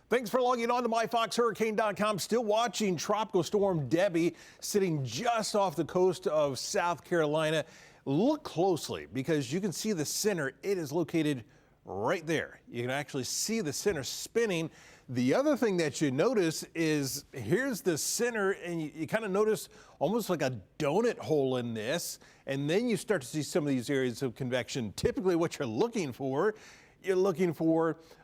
Thanks for logging on to myfoxhurricane.com. Still watching Tropical Storm Debby sitting just off the coast of South Carolina. Look closely because you can see the center. It is located right there. You can actually see the center spinning. The other thing that you notice is here's the center, and you kind of notice almost like a donut hole in this. And then you start to see some of these areas of convection. Typically what you're looking for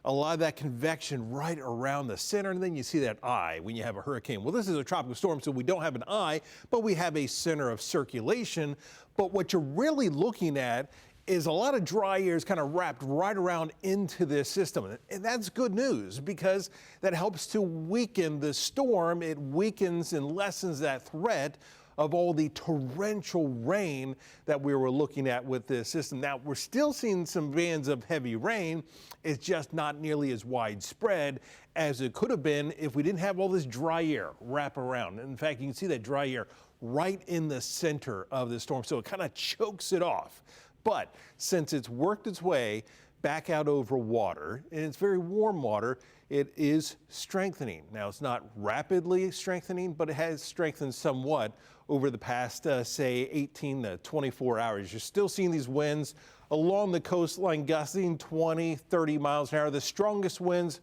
a lot of that convection right around the center, and then you see that eye when you have a hurricane. Well, this is a tropical storm, so we don't have an eye, but we have a center of circulation. But what you're really looking at is a lot of dry air is kind of wrapped right around into this system. And that's good news because that helps to weaken the storm. It weakens and lessens that threat of all the torrential rain that we were looking at with this system. Now, we're still seeing some bands of heavy rain. It's just not nearly as widespread as it could have been if we didn't have all this dry air wrap around. In fact, you can see that dry air right in the center of the storm, so it kind of chokes it off. But since it's worked its way back out over water, and it's very warm water, it is strengthening. Now, it's not rapidly strengthening, but it has strengthened somewhat over the past, say, 18 to 24 hours. You're still seeing these winds along the coastline gusting 20, 30 miles an hour. The strongest winds,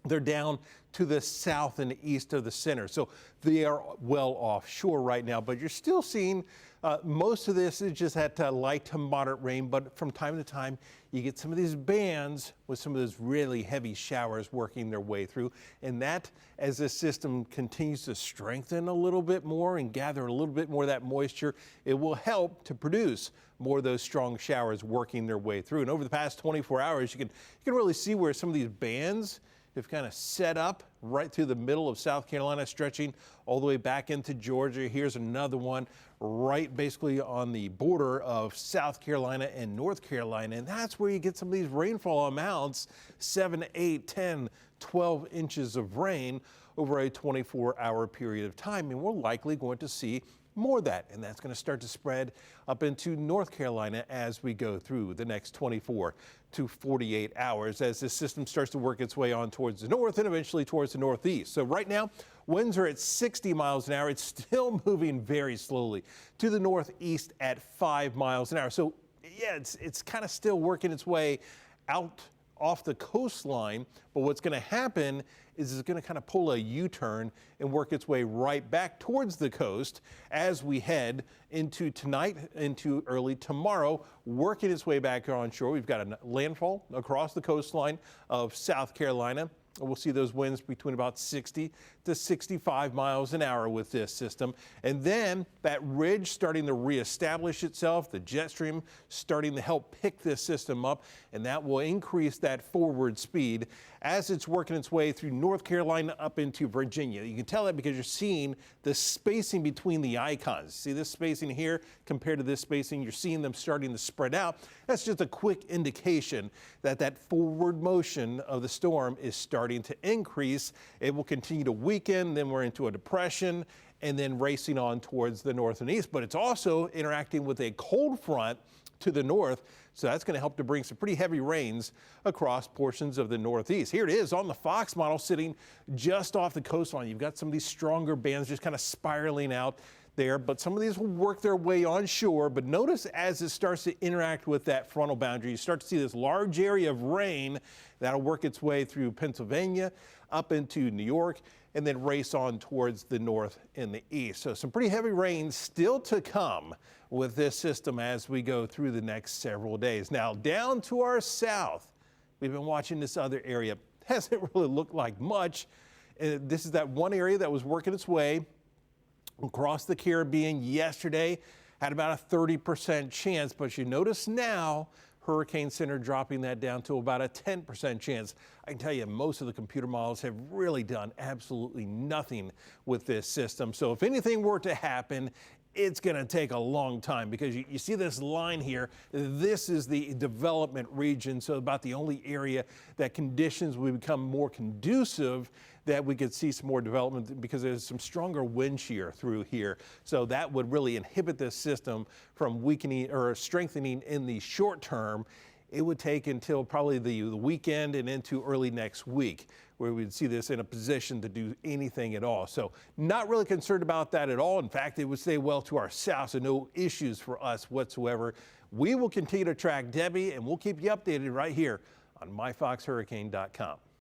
they're down to the south and east of the center. So they are well offshore right now, but you're still seeing most of this is just that light to moderate rain, but from time to time you get some of these bands with some of those really heavy showers working their way through. And that, as the system continues to strengthen a little bit more and gather a little bit more of that moisture, it will help to produce more of those strong showers working their way through. And over the past 24 hours, you can really see where some of these bands have kind of set up right through the middle of South Carolina, stretching all the way back into Georgia. Here's another one right basically on the border of South Carolina and North Carolina. And that's where you get some of these rainfall amounts, 7, 8, 10, 12 inches of rain over a 24-hour period of time. And we're likely going to see more of that, and that's going to start to spread up into North Carolina as we go through the next 24 to 48 hours as this system starts to work its way on towards the north and eventually towards the northeast. So right now, winds are at 60 miles an hour. It's still moving very slowly to the northeast at 5 miles an hour. So yeah, it's kind of still working its way out off the coastline, but what's going to happen is it's going to kind of pull a U-turn and work its way right back towards the coast as we head into tonight, into early tomorrow, working its way back on shore. We've got a landfall across the coastline of South Carolina. We'll see those winds between about 60 to 65 miles an hour with this system. And then that ridge starting to reestablish itself, the jet stream starting to help pick this system up, and that will increase that forward speed as it's working its way through North Carolina up into Virginia. You can tell that because you're seeing the spacing between the icons. See this spacing here compared to this spacing? You're seeing them starting to spread out. That's just a quick indication that that forward motion of the storm is starting to increase. It will continue to weaken, then we're into a depression, and then racing on towards the north and east. But it's also interacting with a cold front to the north, so that's going to help to bring some pretty heavy rains across portions of the northeast. Here it is on the Fox model sitting just off the coastline. You've got some of these stronger bands just kind of spiraling out there, but some of these will work their way onshore. But notice as it starts to interact with that frontal boundary, you start to see this large area of rain that'll work its way through Pennsylvania, up into New York, and then race on towards the north and the east. So some pretty heavy rain still to come with this system as we go through the next several days. Now down to our south, we've been watching this other area. Hasn't really looked like much. This is that one area that was working its way across the Caribbean yesterday, had about a 30% chance, but you notice now Hurricane Center dropping that down to about a 10% chance. I can tell you most of the computer models have really done absolutely nothing with this system. So if anything were to happen, it's going to take a long time because you see this line here. This is the development region, so about the only area that conditions will become more conducive that we could see some more development because there's some stronger wind shear through here. So that would really inhibit this system from weakening or strengthening in the short term. it would take until probably the weekend and into early next week where we'd see this in a position to do anything at all. So not really concerned about that at all. In fact, it would stay well to our south, so no issues for us whatsoever. We will continue to track Debby, and we'll keep you updated right here on myfoxhurricane.com.